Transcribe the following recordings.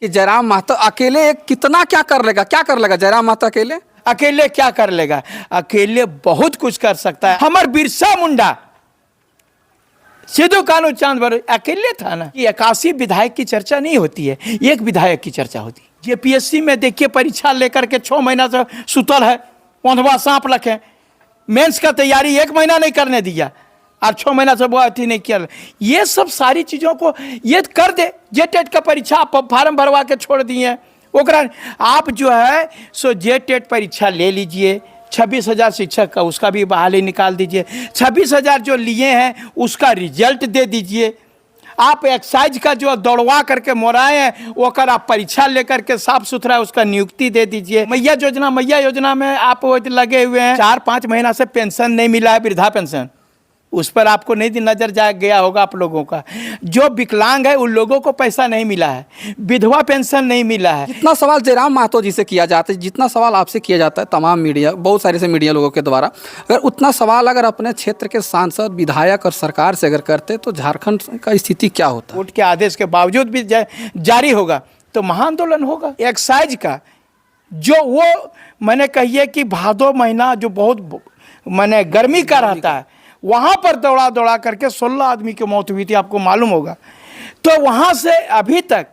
कि जयराम महतो अकेले कितना क्या कर लेगा, क्या कर लेगा जयराम महतो अकेले? अकेले क्या कर लेगा? अकेले बहुत कुछ कर सकता है। हमार बिरसा मुंडा सिद्धू कानू चांद भर अकेले था ना। कि 81 विधायक की चर्चा नहीं होती है, एक विधायक की चर्चा होती है। जेपीएससी में देखिए परीक्षा लेकर के 6 महीना से सुतल है, औंधवा सांप लखे। मेंस का तैयारी 1 महीना नहीं करने दिया और 6 महीना से वो अथी नहीं किया। ये सब सारी चीज़ों को ये कर दे। जेटेट का परीक्षा आप फार्म भरवा के छोड़ दिए। ओकरा आप जो है सो जेटेट परीक्षा ले लीजिए। 26,000 शिक्षक का उसका भी बहाली निकाल दीजिए। 26,000 जो लिए हैं उसका रिजल्ट दे दीजिए। आप एक्साइज का जो दौड़वा करके मोराए हैं वो कर आप परीक्षा लेकर के साफ सुथरा उसका नियुक्ति दे दीजिए। मैया योजना में आप लगे हुए हैं। 4-5 महीना से पेंशन नहीं मिला है, वृद्धा पेंशन। उस पर आपको नहीं नजर जा गया होगा आप लोगों का। जो विकलांग है उन लोगों को पैसा नहीं मिला है, विधवा पेंशन नहीं मिला है। जितना सवाल जयराम महतो जी से किया जाता है, जितना सवाल आपसे किया जाता है तमाम मीडिया, बहुत सारे से मीडिया लोगों के द्वारा, अगर उतना सवाल अगर अपने क्षेत्र के सांसद, विधायक और सरकार से अगर करते तो झारखंड का स्थिति क्या होता? कोर्ट के आदेश के बावजूद भी जारी होगा तो महाआंदोलन होगा। एक्साइज का जो वो मैंने कहिए कि भादो महीना जो बहुत मैंने गर्मी का रहता है, वहाँ पर दौड़ा दौड़ा करके 16 आदमी की मौत हुई थी, आपको मालूम होगा। तो वहाँ से अभी तक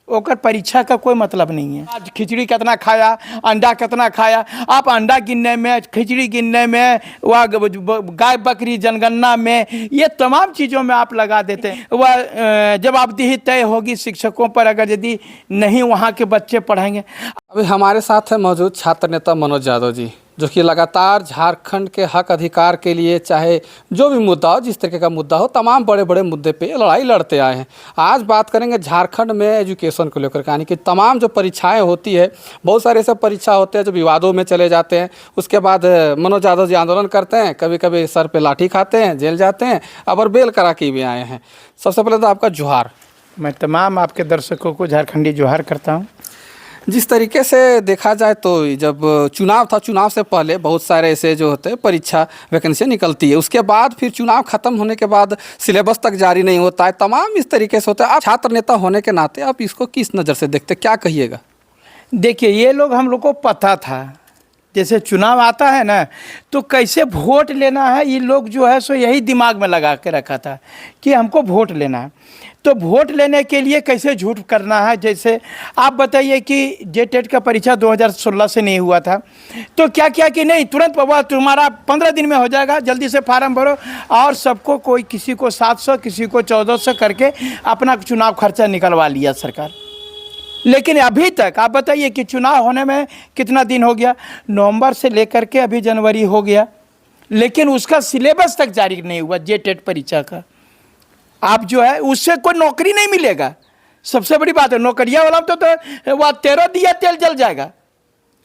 ओकर परीक्षा का कोई मतलब नहीं है। आज खिचड़ी कितना खाया, अंडा कितना खाया, आप अंडा गिनने में, खिचड़ी गिनने में, वह गाय बकरी जनगणना में, ये तमाम चीज़ों में आप लगा देते हैं। वह जवाबदेही तय होगी शिक्षकों पर अगर यदि नहीं वहाँ के बच्चे पढ़ेंगे। अभी हमारे साथ है मौजूद छात्र नेता मनोज यादव जी, जो कि लगातार झारखंड के हक अधिकार के लिए चाहे जो भी मुद्दा हो, जिस तरीके का मुद्दा हो, तमाम बड़े बड़े मुद्दे पे लड़ाई लड़ते आए हैं। आज बात करेंगे झारखंड में एजुकेशन को लेकर, यानी कि तमाम जो परीक्षाएं होती है, बहुत सारे ऐसे परीक्षा होते हैं जो विवादों में चले जाते हैं। उसके बाद मनोज यादव जी आंदोलन करते हैं, कभी कभी सर पर लाठी खाते हैं, जेल जाते हैं, अब और बेल करा के भी आए हैं। सबसे पहले तो आपका जोहार। मैं तमाम आपके दर्शकों को झारखंडी जोहार करता हूँ। जिस तरीके से देखा जाए तो जब चुनाव था, चुनाव से पहले बहुत सारे ऐसे जो होते हैं परीक्षा वैकेंसी निकलती है, उसके बाद फिर चुनाव खत्म होने के बाद सिलेबस तक जारी नहीं होता है, तमाम इस तरीके से होता है। आप छात्र नेता होने के नाते आप इसको किस नज़र से देखते, क्या कहिएगा? देखिए, ये लोग हम लोग को पता था, जैसे चुनाव आता है ना तो कैसे वोट लेना है, ये लोग जो है सो यही दिमाग में लगा के रखा था कि हमको वोट लेना है। तो वोट लेने के लिए कैसे झूठ करना है। जैसे आप बताइए कि जेटेट का परीक्षा 2016 से नहीं हुआ था, तो क्या किया कि नहीं तुरंत बाबा तुम्हारा 15 दिन में हो जाएगा, जल्दी से फार्म भरो, और सबको कोई किसी को 700 किसी को 1400 करके अपना चुनाव खर्चा निकलवा लिया सरकार। लेकिन अभी तक आप बताइए कि चुनाव होने में कितना दिन हो गया, नवंबर से लेकर के अभी जनवरी हो गया, लेकिन उसका सिलेबस तक जारी नहीं हुआ जेटेट परीक्षा का। आप जो है उससे कोई नौकरी नहीं मिलेगा। सबसे बड़ी बात है, नौकरिया वाला तो वह 13 दिया तेल जल जाएगा।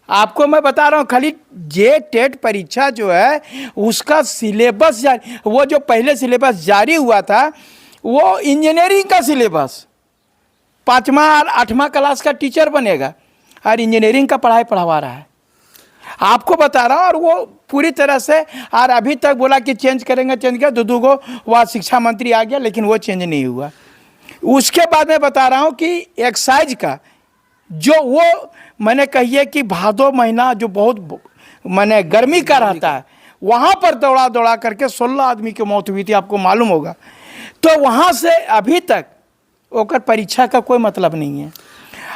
आपको मैं बता रहा हूँ, खाली जेटेट परीक्षा जो है उसका सिलेबस जारी, वो जो पहले सिलेबस जारी हुआ था वो इंजीनियरिंग का सिलेबस, 5वां और 8वां क्लास का टीचर बनेगा और इंजीनियरिंग का पढ़ाई पढ़वा रहा है, आपको बता रहा हूँ। और वो पूरी तरह से, और अभी तक बोला कि चेंज करेंगे, चेंज किया, दो गो वह शिक्षा मंत्री आ गया, लेकिन वो चेंज नहीं हुआ। उसके बाद मैं बता रहा हूँ कि एक्साइज का जो वो मैंने कहिए कि भादो महीना जो बहुत मैंने गर्मी का रहता है, वहाँ पर दौड़ा दौड़ा करके 16 आदमी की मौत हुई थी, आपको मालूम होगा। तो वहाँ से अभी तक ओकर परीक्षा का कोई मतलब नहीं है।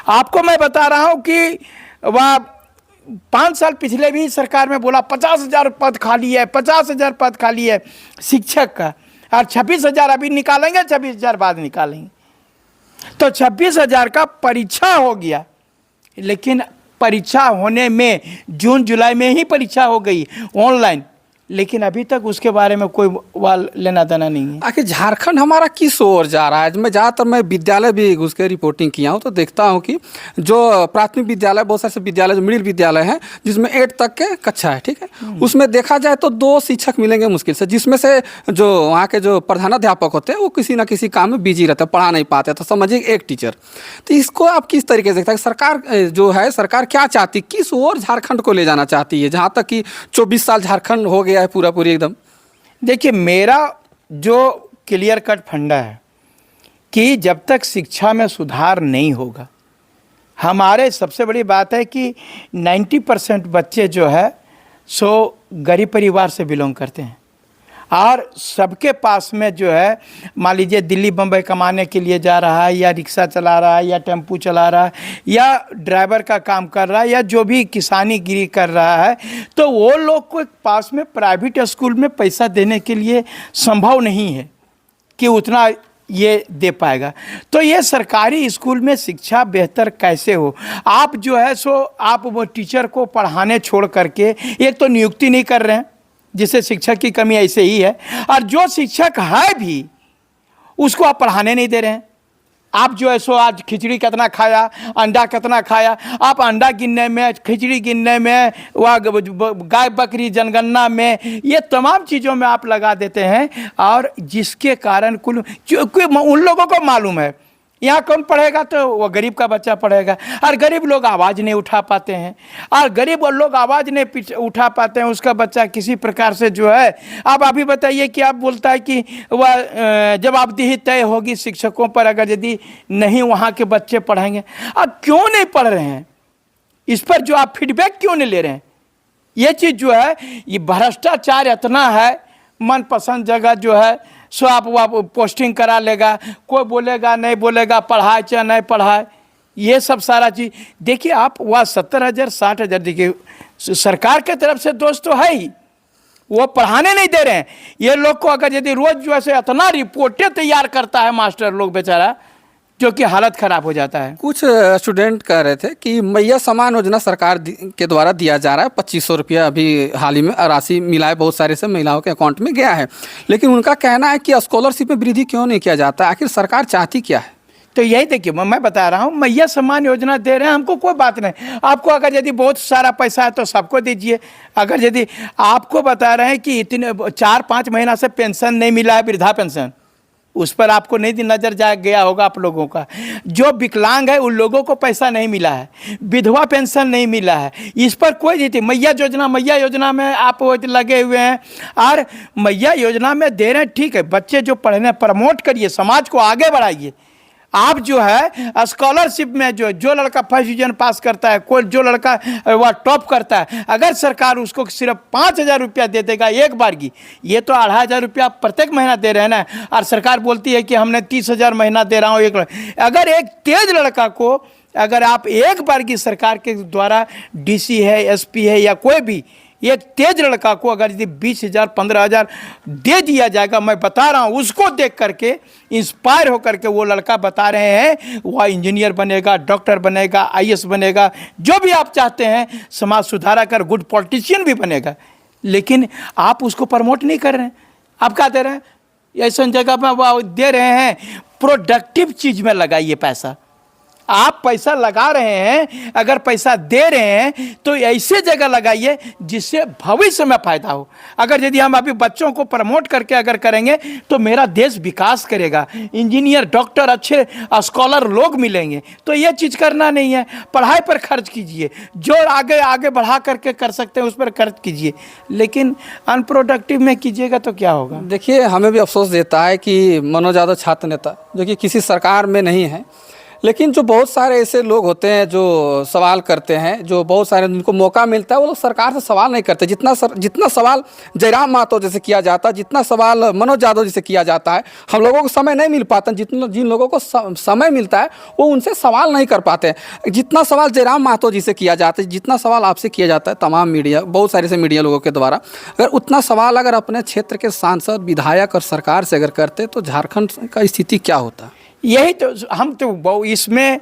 आपको मैं बता रहा हूँ कि वह 5 साल पिछले भी सरकार में बोला 50,000 पद खाली है, 50,000 पद खाली है शिक्षक का, और 26,000 अभी निकालेंगे, 26,000 बाद निकालेंगे। तो 26,000 का परीक्षा हो गया, लेकिन परीक्षा होने में जून जुलाई में ही परीक्षा हो गई ऑनलाइन, लेकिन अभी तक उसके बारे में कोई वाल लेना देना नहीं है। आखिर झारखंड हमारा किस ओर जा रहा है? मैं ज़्यादातर मैं विद्यालय भी घुस के रिपोर्टिंग किया हूँ, तो देखता हूँ कि जो प्राथमिक विद्यालय, बहुत सारे विद्यालय जो मिडिल विद्यालय हैं जिसमें 8 तक के कक्षा है, ठीक है, उसमें देखा जाए तो 2 शिक्षक मिलेंगे मुश्किल से, जिसमें से जो वहाँ के जो प्रधानाध्यापक होते हैं वो किसी ना किसी काम में बिजी रहते हैं, पढ़ा नहीं पाते, तो समझिए 1 टीचर। तो इसको आप किस तरीके से देखते हैं? सरकार जो है, सरकार क्या चाहती, किस ओर झारखंड को ले जाना चाहती है, जहाँ तक कि 24 साल झारखंड हो गया है पूरा पूरी एकदम? देखिए, मेरा जो क्लियर कट फंडा है कि जब तक शिक्षा में सुधार नहीं होगा, हमारे सबसे बड़ी बात है कि 90% बच्चे जो है सो गरीब परिवार से बिलोंग करते हैं, और सबके पास में जो है मान लीजिए दिल्ली बम्बई कमाने के लिए जा रहा है, या रिक्शा चला रहा है, या टेम्पू चला रहा है, या ड्राइवर का काम कर रहा है, या जो भी किसानी गिरी कर रहा है, तो वो लोग को पास में प्राइवेट स्कूल में पैसा देने के लिए संभव नहीं है कि उतना ये दे पाएगा। तो ये सरकारी स्कूल में शिक्षा बेहतर कैसे हो? आप जो है सो आप वो टीचर को पढ़ाने छोड़ करके एक तो नियुक्ति नहीं कर रहे हैं, जिससे शिक्षक की कमी ऐसे ही है, और जो शिक्षक है भी उसको आप पढ़ाने नहीं दे रहे हैं। आप जो है सो आज खिचड़ी कितना खाया, अंडा कितना खाया, आप अंडा गिनने में, खिचड़ी गिनने में, वह गाय बकरी जनगणना में, ये तमाम चीज़ों में आप लगा देते हैं, और जिसके कारण कुल उन लोगों को मालूम है यहाँ कौन पढ़ेगा, तो वो गरीब का बच्चा पढ़ेगा, और गरीब लोग आवाज़ नहीं उठा पाते हैं, और गरीब लोग आवाज़ नहीं उठा पाते हैं, उसका बच्चा किसी प्रकार से जो है। आप अभी बताइए कि आप बोलता है कि वह जवाबदेही तय होगी शिक्षकों पर अगर यदि नहीं वहाँ के बच्चे पढ़ेंगे। अब क्यों नहीं पढ़ रहे हैं, इस पर जो आप फीडबैक क्यों नहीं ले रहे हैं? ये चीज़ जो है, ये भ्रष्टाचार इतना है, मनपसंद जगह जो है सो आप वो पोस्टिंग करा लेगा, कोई बोलेगा नहीं बोलेगा, पढ़ाए चाहे नहीं पढ़ाए, ये सब सारा चीज़। देखिए आप वह 70,000 60,000, देखिए सरकार के तरफ से दोष तो है ही, वो पढ़ाने नहीं दे रहे हैं। ये लोग को अगर यदि रोज़ जो है इतना रिपोर्टें तैयार करता है मास्टर लोग बेचारा, जो कि हालत ख़राब हो जाता है। कुछ स्टूडेंट कह रहे थे कि मैया सम्मान योजना सरकार के द्वारा दिया जा रहा है, 2500 रुपया अभी हाल ही में राशि मिला है, बहुत सारे से महिलाओं के अकाउंट में गया है, लेकिन उनका कहना है कि स्कॉलरशिप में वृद्धि क्यों नहीं किया जाता, आखिर सरकार चाहती क्या है? तो यही देखिए मैं बता रहा हूँ, मैया सम्मान योजना दे रहे हैं, हमको कोई बात नहीं। आपको अगर यदि बहुत सारा पैसा है तो सबको दीजिए। अगर यदि आपको बता रहे हैं कि इतने 4-5 महीना से पेंशन नहीं मिला है, वृद्धा पेंशन, उस पर आपको नहीं नज़र जा गया होगा आप लोगों का। जो विकलांग है उन लोगों को पैसा नहीं मिला है, विधवा पेंशन नहीं मिला है, इस पर कोई नहीं थी। मैया योजना में आप लगे हुए हैं, और मैया योजना में दे रहे हैं, ठीक है, बच्चे जो पढ़ने प्रमोट करिए, समाज को आगे बढ़ाइए। आप जो है स्कॉलरशिप में जो लड़का फर्स्ट डिवीजन पास करता है, कोई जो लड़का वह टॉप करता है, अगर सरकार उसको सिर्फ 5,000 रुपया दे देगा एक बार की, ये तो 2,500 रुपया प्रत्येक महीना दे रहे हैं ना, और सरकार बोलती है कि हमने 30,000 महीना दे रहा हूँ एक। अगर एक तेज लड़का को अगर आप एक बार की सरकार के द्वारा DC है, SP है, या कोई भी एक तेज लड़का को अगर यदि 20,000 15,000 दे दिया जाएगा, मैं बता रहा हूँ, उसको देख करके इंस्पायर होकर के वो लड़का बता रहे हैं वह इंजीनियर बनेगा, डॉक्टर बनेगा, IAS बनेगा, जो भी आप चाहते हैं, समाज सुधारक और गुड पॉलिटिशियन भी बनेगा। लेकिन आप उसको प्रमोट नहीं कर रहे हैं। आप क्या दे रहे हैं? ऐसा जगह में वह दे रहे हैं, प्रोडक्टिव चीज़ में लगाइए पैसा। आप पैसा लगा रहे हैं, अगर पैसा दे रहे हैं तो ऐसे जगह लगाइए जिससे भविष्य में फ़ायदा हो। अगर यदि हम अभी बच्चों को प्रमोट करके अगर करेंगे तो मेरा देश विकास करेगा, इंजीनियर, डॉक्टर, अच्छे स्कॉलर लोग मिलेंगे। तो ये चीज़ करना नहीं है, पढ़ाई पर खर्च कीजिए, जो आगे आगे बढ़ा करके कर सकते हैं उस पर खर्च कीजिए, लेकिन अनप्रोडक्टिव में कीजिएगा तो क्या होगा? देखिए, हमें भी अफसोस देता है कि मनोज यादव छात्र नेता जो कि किसी सरकार में नहीं है, लेकिन जो बहुत सारे ऐसे लोग होते हैं जो सवाल करते हैं, जो बहुत सारे जिनको मौका मिलता है वो लोग सरकार से सवाल नहीं करते। जितना सवाल जयराम महतो जैसे किया जाता है, जितना सवाल मनोज यादव जैसे किया जाता है, हम लोगों को समय नहीं मिल पाता। जिन लोगों को समय मिलता है वो उनसे सवाल नहीं कर पाते हैं। जितना सवाल जयराम महतो जी से किया जाता है, जितना सवाल आपसे किया जाता है तमाम मीडिया, बहुत सारे से मीडिया लोगों के द्वारा, अगर उतना सवाल अगर अपने क्षेत्र के सांसद, विधायक और सरकार से अगर करते तो झारखंड का स्थिति क्या होता? यही तो हम तो इसमें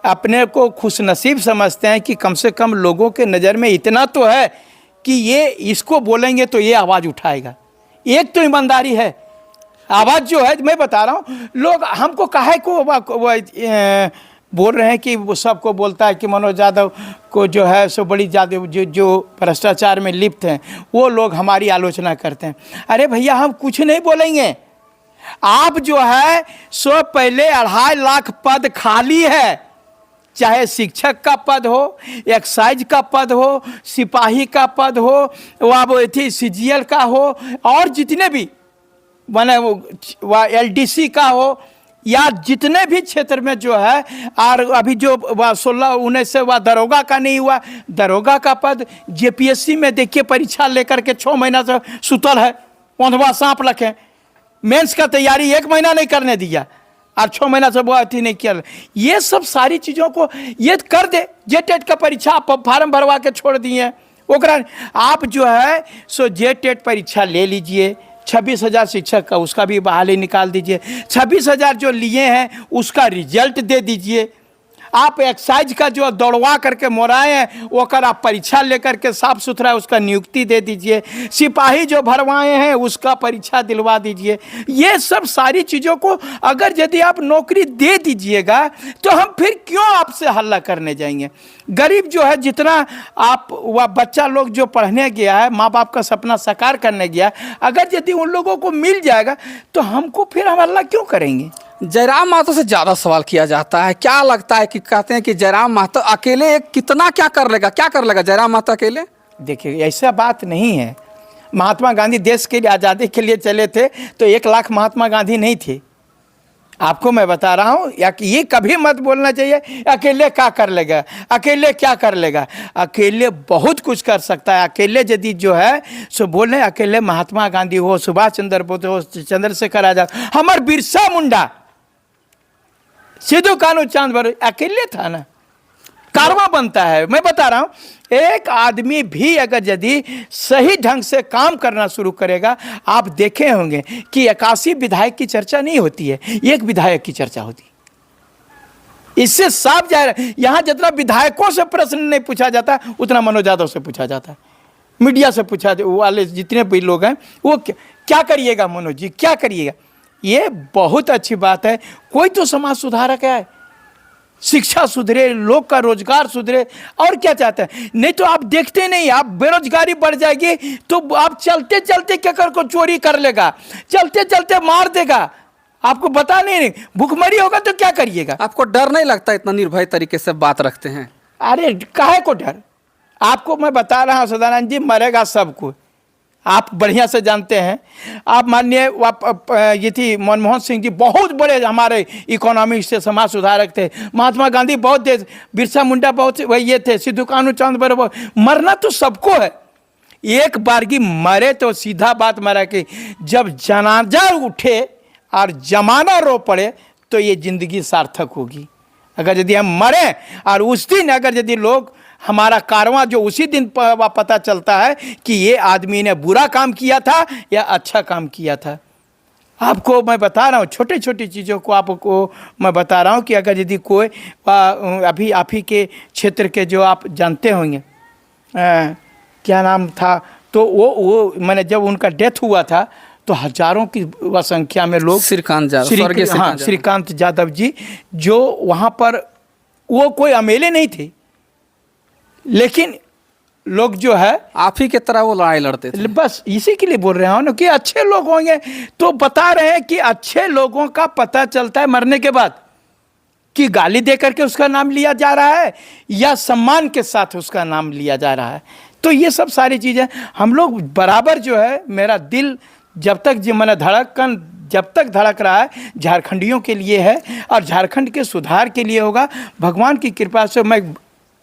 अपने को खुशनसीब समझते हैं कि कम से कम लोगों के नज़र में इतना तो है कि ये इसको बोलेंगे तो ये आवाज़ उठाएगा। एक तो ईमानदारी है, आवाज़ जो है, मैं बता रहा हूँ, लोग हमको काहे को बोल रहे हैं कि वो सबको बोलता है कि मनोज यादव को जो है सो बड़ी ज़्यादा जो भ्रष्टाचार में लिप्त हैं वो लोग हमारी आलोचना करते हैं। अरे भैया, हम कुछ नहीं बोलेंगे। आप जो है सो पहले 2.5 लाख पद खाली है, चाहे शिक्षक का पद हो, एक्साइज का पद हो, सिपाही का पद हो, वह CGL का हो, और जितने भी माने वो LDC का हो, या जितने भी क्षेत्र में जो है, और अभी जो 16-19 से हुआ दरोगा का नहीं हुआ, दरोगा का पद जेपीएससी में देखिए परीक्षा लेकर के 6 महीना से सुतल है, औंधवा सांप रखे। मेंस का तैयारी 1 महीना नहीं करने दिया और 6 महीना से वो अथी नहीं किया। ये सब सारी चीज़ों को ये कर दे। जेटेट का परीक्षा आप फार्म भरवा के छोड़ दिए, ओकरा आप जो है सो जेटेट परीक्षा ले लीजिए। 26,000 शिक्षक का उसका भी बहाली निकाल दीजिए। 26,000 जो लिए हैं उसका रिजल्ट दे दीजिए। आप एक्साइज का जो दौड़वा करके मोराए हैं वो कर आप परीक्षा लेकर के साफ सुथरा उसका नियुक्ति दे दीजिए। सिपाही जो भरवाए हैं उसका परीक्षा दिलवा दीजिए। ये सब सारी चीज़ों को अगर यदि आप नौकरी दे दीजिएगा तो हम फिर क्यों आपसे हल्ला करने जाएंगे। गरीब जो है जितना आप वह बच्चा लोग जो पढ़ने गया है, माँ बाप का सपना साकार करने गया, अगर यदि उन लोगों को मिल जाएगा तो हमको फिर हम हल्ला क्यों करेंगे। जयराम महतो से ज़्यादा सवाल किया जाता है। क्या लगता है कि कहते हैं कि जयराम महतो अकेले कितना क्या कर लेगा जयराम महतो अकेले? देखिए ऐसा बात नहीं है। महात्मा गांधी देश के लिए आज़ादी के लिए चले थे तो 1 लाख महात्मा गांधी नहीं थे। आपको मैं बता रहा हूँ, या कि ये कभी मत बोलना चाहिए अकेले क्या कर लेगा, अकेले क्या कर लेगा। अकेले बहुत कुछ कर सकता है। अकेले यदि जो है सो बोले, अकेले महात्मा गांधी हो, सुभाष चंद्र बोस हो, चंद्रशेखर आजाद, हमार बिरसा मुंडा, सिद्धू कानू चांद भर अकेले था ना। कारवा बनता है। मैं बता रहा हूँ, एक आदमी भी अगर यदि सही ढंग से काम करना शुरू करेगा, आप देखे होंगे कि 81 विधायक की चर्चा नहीं होती है, एक विधायक की चर्चा होती है। इससे साफ जा रहा है, यहाँ जितना विधायकों से प्रश्न नहीं पूछा जाता उतना मनोज यादव से पूछा जाता है, मीडिया से पूछा वाले जितने भी लोग हैं वो क्या करिएगा मनोज जी, क्या करिएगा। ये बहुत अच्छी बात है। कोई तो समाज सुधारक है, शिक्षा सुधरे, लोग का रोजगार सुधरे, और क्या चाहते हैं। नहीं तो आप देखते नहीं, आप बेरोजगारी बढ़ जाएगी तो आप चलते चलते केकर को चोरी कर लेगा, चलते चलते मार देगा, आपको पता नहीं, भूखमरी होगा तो क्या करिएगा। आपको डर नहीं लगता? इतना निर्भय तरीके से बात रखते हैं। अरे काहे को डर। आपको मैं बता रहा हूँ सदानंद जी, मरेगा सबको, आप बढ़िया से जानते हैं। आप मानिए ये थी मनमोहन सिंह जी, बहुत बड़े हमारे इकोनॉमी से समाज सुधारक थे। महात्मा गांधी बहुत थे, बिरसा मुंडा बहुत वही ये थे, सिद्धू कानू चांद भर। मरना तो सबको है, एक बारगी मरे तो सीधा बात मरा कि जब जनाजा उठे और जमाना रो पड़े तो ये जिंदगी सार्थक होगी। अगर यदि हम मरें और उस दिन अगर यदि लोग हमारा कारवां जो उसी दिन पता चलता है कि ये आदमी ने बुरा काम किया था या अच्छा काम किया था। आपको मैं बता रहा हूँ, छोटी छोटी चीज़ों को आपको मैं बता रहा हूँ कि अगर यदि कोई अभी आप ही के क्षेत्र के जो आप जानते होंगे क्या नाम था, तो वो मैंने जब उनका डेथ हुआ था तो हजारों की संख्या में लोग, श्रीकांत यादव जी, जो वहाँ पर वो कोई अमेले नहीं थे, लेकिन लोग जो है आप ही के तरह वो लड़ाई लड़ते थे। बस इसी के लिए बोल रहा हूँ ना कि अच्छे लोग होंगे। तो बता रहे हैं कि अच्छे लोगों का पता चलता है मरने के बाद, कि गाली दे करके उसका नाम लिया जा रहा है या सम्मान के साथ उसका नाम लिया जा रहा है। तो ये सब सारी चीज़ें हम लोग बराबर जो है, मेरा दिल जब तक जो मैंने धड़कन जब तक धड़क रहा है झारखंडियों के लिए है और झारखंड के सुधार के लिए होगा। भगवान की कृपा से मैं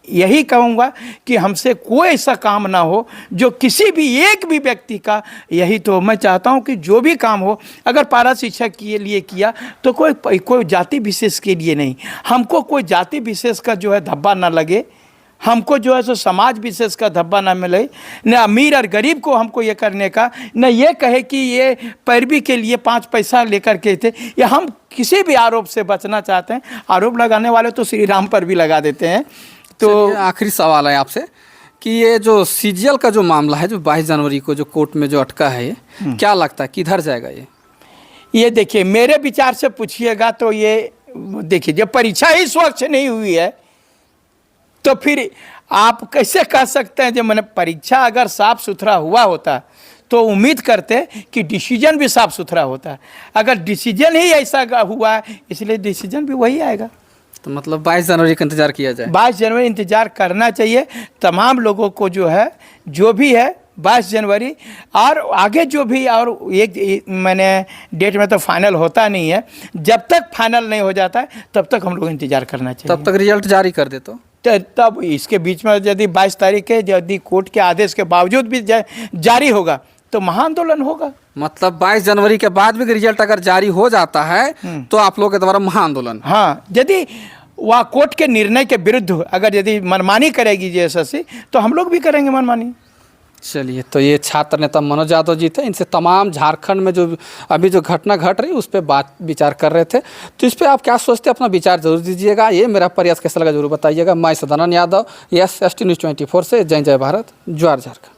यही कहूँगा कि हमसे कोई ऐसा काम ना हो जो किसी भी एक भी व्यक्ति का, यही तो मैं चाहता हूँ कि जो भी काम हो अगर पारा शिक्षा के लिए किया तो कोई जाति विशेष के लिए नहीं, हमको कोई जाति विशेष का जो है धब्बा ना लगे, हमको जो है सो समाज विशेष का धब्बा ना मिले, न अमीर और गरीब को हमको ये करने का, न ये कहे कि ये पैरवी के लिए 5 पैसा लेकर के थे। या हम किसी भी आरोप से बचना चाहते हैं। आरोप लगाने वाले तो श्री राम पर भी लगा देते हैं। तो आखिरी सवाल है आपसे कि ये जो सीजीएल का जो मामला है, जो 22 जनवरी को जो कोर्ट में जो अटका है, ये क्या लगता है किधर जाएगा? ये देखिए, मेरे विचार से पूछिएगा तो ये देखिए, जब परीक्षा ही स्वच्छ नहीं हुई है तो फिर आप कैसे कह सकते हैं। जब मैंने परीक्षा अगर साफ सुथरा हुआ होता तो उम्मीद करते कि डिसीजन भी साफ सुथरा होता। अगर डिसीजन ही ऐसा हुआ है, इसलिए डिसीजन भी वही आएगा। तो मतलब 22 जनवरी का इंतजार किया जाए। 22 जनवरी इंतजार करना चाहिए। तमाम लोगों को जो है, जो भी है 22 जनवरी और आगे जो भी और एक मैंने डेट में तो फाइनल होता नहीं है, जब तक फाइनल नहीं हो जाता है तब तक हम लोग इंतज़ार करना चाहिए। तब तक रिजल्ट जारी कर दे तो तब इसके बीच में यदि 22 तारीख के यदि कोर्ट के आदेश के बावजूद भी जारी होगा तो महाआंदोलन होगा। मतलब 22 जनवरी के बाद भी रिजल्ट अगर जारी हो जाता है तो आप लोगों के द्वारा महाआंदोलन। हाँ, यदि वह कोर्ट के निर्णय के विरुद्ध अगर यदि मनमानी करेगी JSSC तो हम लोग भी करेंगे मनमानी। चलिए, तो ये छात्र नेता मनोज यादव जी थे, इनसे तमाम झारखंड में जो अभी जो घटना घट रही उस पर बात विचार कर रहे थे। तो इस पर आप क्या सोचते हैं, अपना विचार जरूर दीजिएगा। ये मेरा प्रयास कैसा लगा जरूर बताइएगा। मैं सदानंद यादव, SST News 24 से। जय जय भारत, जोहार झारखंड।